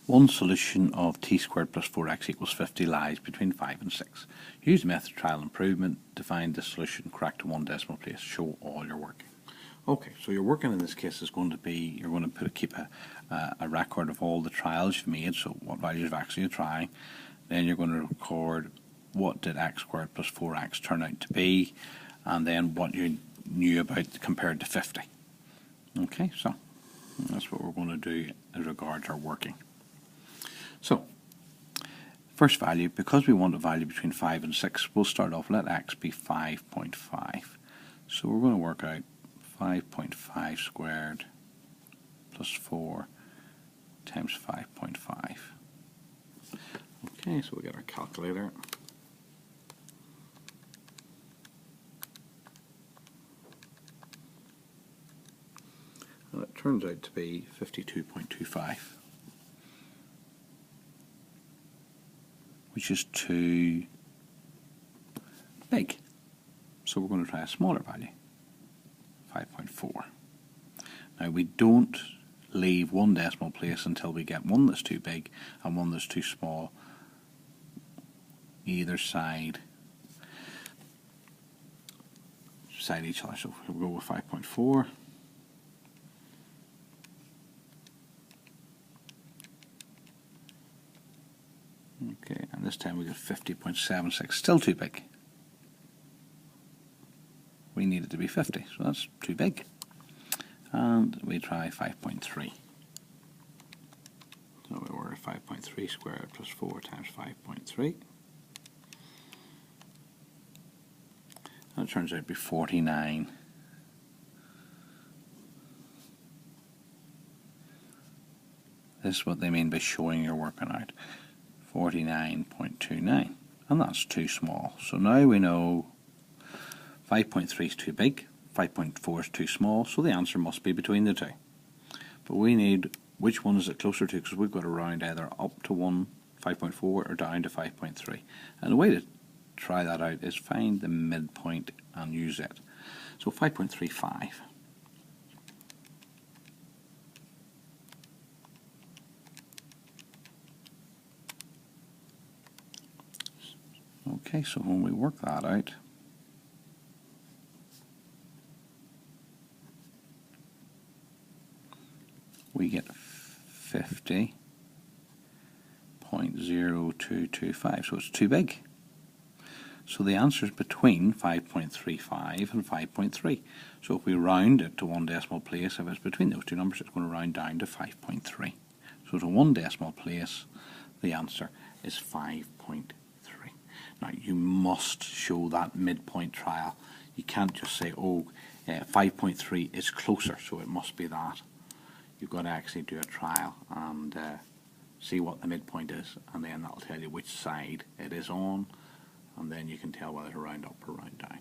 One solution of t squared plus 4x equals 50 lies between 5 and 6. Use the method of trial improvement to find the solution correct to one decimal place. Show all your working. Okay, so your working in this case is going to be, you're going to keep a record of all the trials you've made, so what values you've actually tried. Then you're going to record what did x squared plus 4x turn out to be, and then what you knew about compared to 50. Okay, so that's what we're going to do as regards our working. So, first value, because we want a value between 5 and 6, we'll start off, let x be 5.5. So we're going to work out 5.5 squared plus 4 times 5.5. Okay, so we get our calculator. And it turns out to be 52.25. Which is too big. So we're going to try a smaller value, 5.4. Now we don't leave one decimal place until we get one that's too big and one that's too small either side each other. So we'll go with 5.4. Okay, and this time we get 50.76, still too big. We need it to be 50, so that's too big. And we try 5.3. So we were 5.3 squared plus 4 times 5.3. And it turns out to be 49. This is what they mean by showing you're working out. 49.29, and that's too small. So now we know 5.3 is too big, 5.4 is too small, so the answer must be between the two. But we need which one is it closer to, because we've got to round either up to 5.4 or down to 5.3. And the way to try that out is find the midpoint and use it. So 5.35. Okay, so when we work that out, we get 50.0225, so it's too big. So the answer is between 5.35 and 5.3. So if we round it to one decimal place, if it's between those two numbers, it's going to round down to 5.3. So to one decimal place, the answer is 5.3. Now you must show that midpoint trial. You can't just say, oh, 5.3 is closer, so it must be that. You've got to actually do a trial and see what the midpoint is, and then that'll tell you which side it is on, and then you can tell whether to round up or round down.